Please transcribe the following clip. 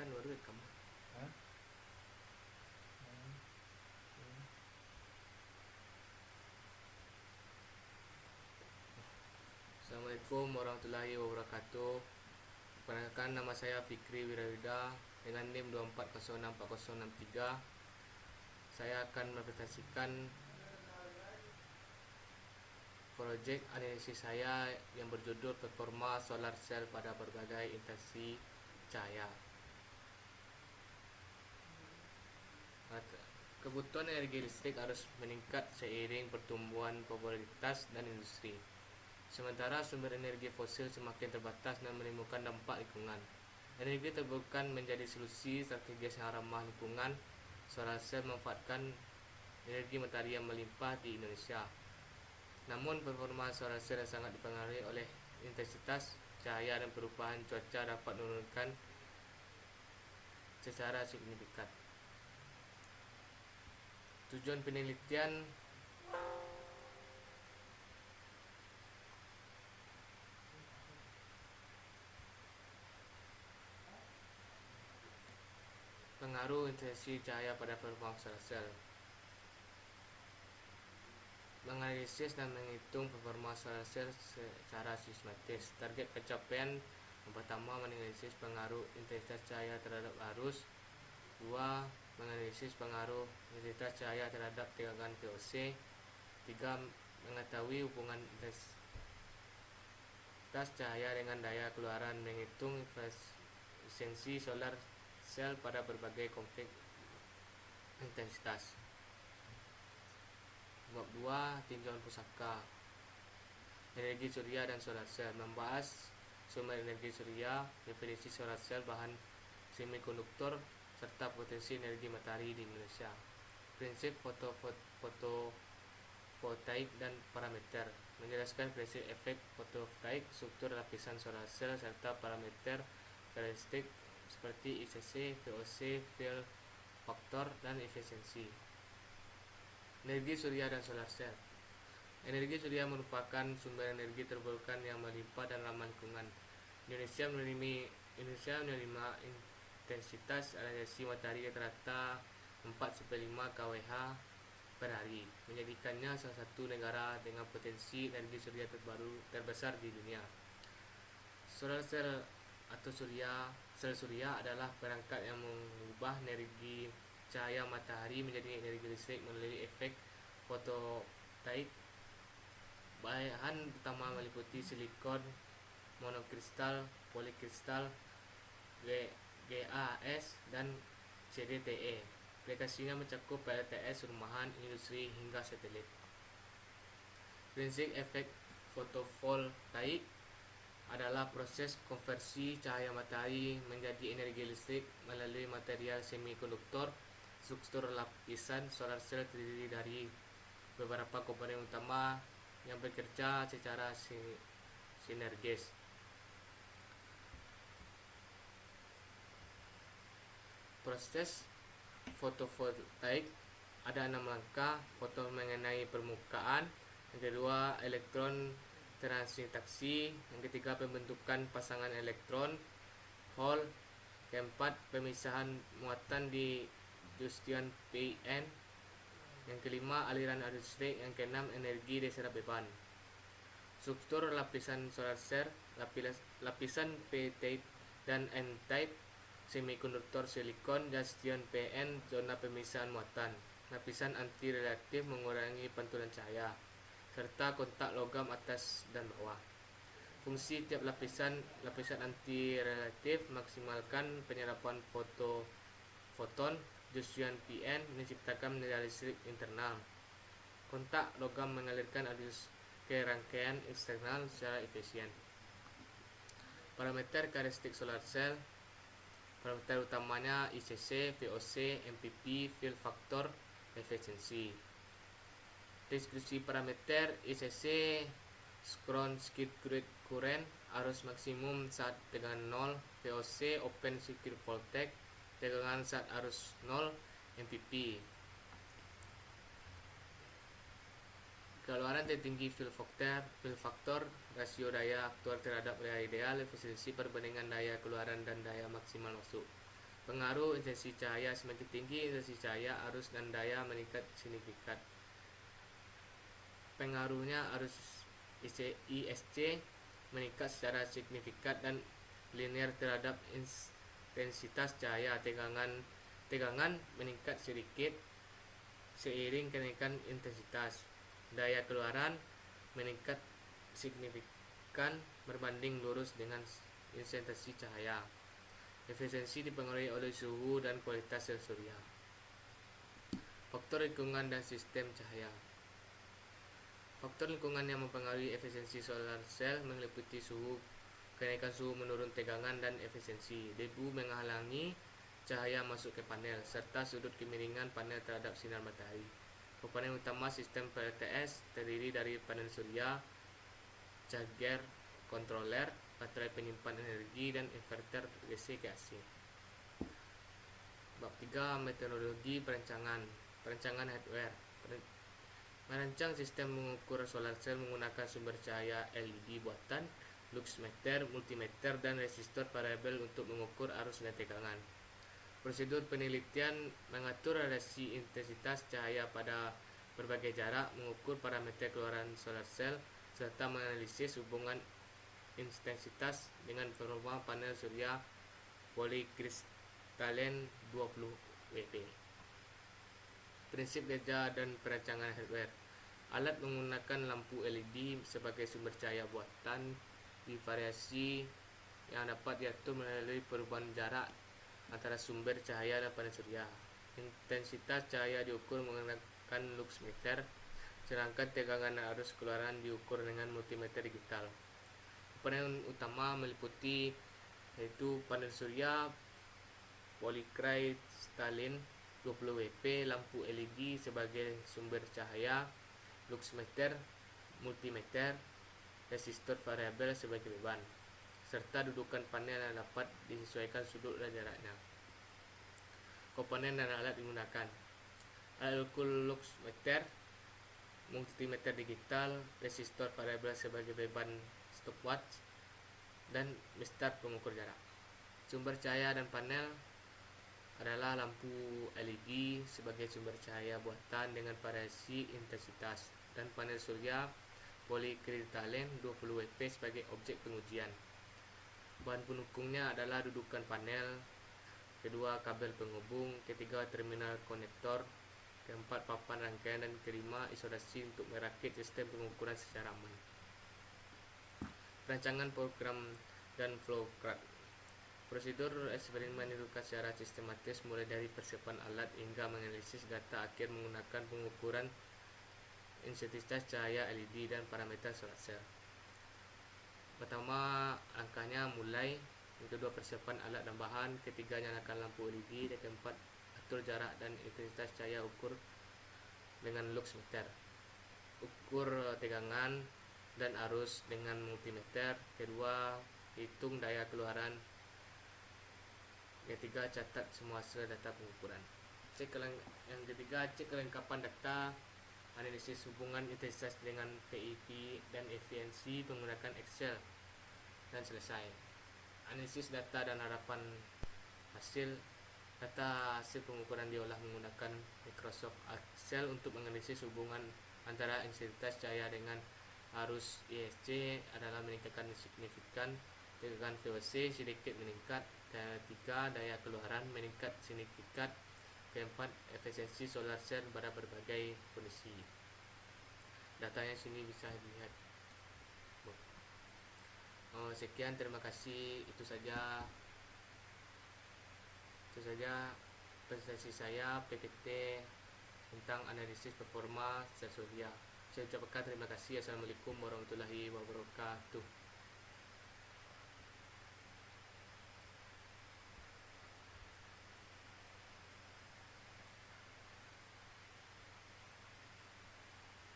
kan baru rekam. Hah? Assalamualaikum warahmatullahi wabarakatuh. Perkenalkan, nama saya Fikri Wirawida dengan NIM 2406463. Saya akan mempresentasikan proyek analisis saya yang berjudul performa solar cell pada berbagai intensiti cahaya. Kebutuhan energi listrik harus meningkat seiring pertumbuhan popularitas dan industri. Sementara sumber energi fosil semakin terbatas dan menimbulkan dampak lingkungan. Energi terbarukan menjadi solusi strategis yang ramah lingkungan. Solar cell memanfaatkan energi matahari yang melimpah di Indonesia. Namun performa solar cell sangat dipengaruhi oleh intensitas cahaya dan perubahan cuaca dapat menurunkan secara signifikan. Tujuan penelitian pengaruh intensitas cahaya pada performa solar cell. Menganalisis dan menghitung performa solar cell secara sistematis. Target pencapaian yang pertama, menganalisis pengaruh intensitas cahaya terhadap arus. 2. Menganalisis pengaruh intensitas cahaya terhadap tegangan VOC. 3. Mengetahui hubungan intensitas cahaya dengan daya keluaran. Menghitung efisiensi solar cell pada berbagai konflik intensitas. Bab 2. Tinjauan pusaka energi surya dan solar cell. Membahas sumber energi surya, definisi solar cell, bahan semikonduktor, serta potensi energi matahari di Indonesia. Prinsip fotovoltaik dan parameter. Menjelaskan prinsip efek fotovoltaik, struktur lapisan solar cell, serta parameter karakteristik seperti ICC, VOC, fill factor, dan efisiensi. Energi surya dan solar cell. Energi surya merupakan sumber energi terbarukan yang melimpah dan ramah lingkungan. Indonesia menerima intensitas radiasi matahari rata-rata 4-5 kWh per hari, menjadikannya salah satu negara dengan potensi energi surya terbesar di dunia. Solar cell atau sel surya adalah perangkat yang mengubah energi cahaya matahari menjadi energi listrik melalui efek fotovoltaik. Bahan utama meliputi silikon monokristal, polikristal, GaAs, dan CDTE. Aplikasinya mencakup PLTS, rumahan, industri, hingga satelit. Prinsip efek fotovoltaik adalah proses konversi cahaya matahari menjadi energi listrik melalui material semikonduktor. Struktur lapisan solar cell terdiri dari beberapa komponen utama yang bekerja secara sinergis. Proses fotovoltaik ada 6 langkah. Foton mengenai permukaan. Yang kedua, elektron transinteraksi. Yang ketiga, pembentukan pasangan elektron Hall. Keempat, pemisahan muatan di Justion PN. Yang kelima, aliran arus listrik. Yang keenam, energi diserap beban. Struktur lapisan solar cell. Lapisan P-type dan N-type. Semikonduktor silikon, Justion PN, zona pemisahan muatan. Lapisan anti relatif mengurangi pantulan cahaya, serta kontak logam atas dan bawah. Fungsi tiap lapisan anti relatif maksimalkan penyerapan foton. Justion PN menciptakan media listrik internal. Kontak logam mengalirkan arus ke rangkaian eksternal secara efisien. Parameter karakteristik solar cell. Parameter utamanya ICC, VOC, MPP, fill factor, efisiensi. Deskripsi parameter ICC, short circuit current, arus maksimum saat tegangan 0. VOC, open circuit voltage, tegangan saat arus 0. MPP, keluaran tertinggi fill factor, rasio daya aktual terhadap daya ideal. Efisiensi perbandingan daya keluaran dan daya maksimal masuk. Pengaruh intensi cahaya: semakin tinggi intensi cahaya, arus dan daya meningkat signifikan. Pengaruhnya: arus ISC meningkat secara signifikan dan linear terhadap intensitas cahaya. Tegangan meningkat sedikit seiring kenaikan intensitas. Daya keluaran meningkat signifikan berbanding lurus dengan intensitas cahaya. Efisiensi dipengaruhi oleh suhu dan kualitas sel surya. Faktor lingkungan dan sistem cahaya. Faktor lingkungan yang mempengaruhi efisiensi solar cell meliputi suhu, kenaikan suhu menurun tegangan dan efisiensi, debu menghalangi cahaya masuk ke panel, serta sudut kemiringan panel terhadap sinar matahari. Komponen utama sistem PLTS terdiri dari panel surya, charger controller, baterai penyimpan energi, dan inverter DC ke AC. Bab 3. Metodologi perancangan hardware. Merancang sistem mengukur solar cell menggunakan sumber cahaya LED buatan, luxmeter, multimeter, dan resistor variabel untuk mengukur arus dan tegangan. Prosedur penelitian mengatur relasi intensitas cahaya pada berbagai jarak, mengukur parameter keluaran solar cell, serta menganalisis hubungan intensitas dengan performa panel surya polikristalen 20 WP. Prinsip kerja dan perancangan hardware. Alat menggunakan lampu LED sebagai sumber cahaya buatan di variasi yang dapat diatur melalui perubahan jarak antara sumber cahaya dan panel surya. Intensitas cahaya diukur menggunakan luxmeter, sedangkan tegangan dan arus keluaran diukur dengan multimeter digital. Komponen utama meliputi yaitu panel surya polycrystalline 20 WP, lampu LED sebagai sumber cahaya, luxmeter, multimeter, resistor variabel sebagai beban, serta dudukan panel yang dapat disesuaikan sudut dan jaraknya. Komponen dan alat digunakan: alat ukur luxmeter, multimeter digital, resistor variabel sebagai beban stopwatch, dan mistar pengukur jarak. Sumber cahaya dan panel adalah lampu LED sebagai sumber cahaya buatan dengan variasi intensitas, dan panel surya polycrystalline 20 WP sebagai objek pengujian. Bahan pendukungnya adalah dudukan panel, kedua kabel penghubung, ketiga terminal konektor, keempat papan rangkaian, dan kelima isolasi untuk merakit sistem pengukuran secara aman. Rancangan program dan flowchart. Prosedur eksperimen dilakukan secara sistematis mulai dari persiapan alat hingga menganalisis data akhir menggunakan pengukuran intensitas cahaya LED dan parameter solar cell. Pertama, langkahnya mulai. Yang kedua, persiapan alat dan bahan. Ketiga, nyalakan lampu LED. Dan keempat, atur jarak dan intensitas cahaya ukur dengan luxmeter. Ukur tegangan dan arus dengan multimeter. Kedua, hitung daya keluaran. Ketiga, catat semua hasil data pengukuran. Yang ketiga, cek kelengkapan data, analisis hubungan intensitas dengan VIP dan efisiensi menggunakan Excel, dan selesai. Analisis data dan harapan hasil. Data hasil pengukuran diolah menggunakan Microsoft Excel untuk menganalisis hubungan antara intensitas cahaya dengan arus ISC adalah meningkatkan signifikan, tegangan VOC sedikit meningkat, ketiga daya keluaran meningkat signifikan, keempat efisiensi solar cell pada berbagai kondisi. Datanya sini bisa dilihat. Sekian, terima kasih. Itu saja presentasi saya PPT tentang analisis performa sel surya. Saya ucapkan terima kasih. Assalamualaikum warahmatullahi wabarakatuh.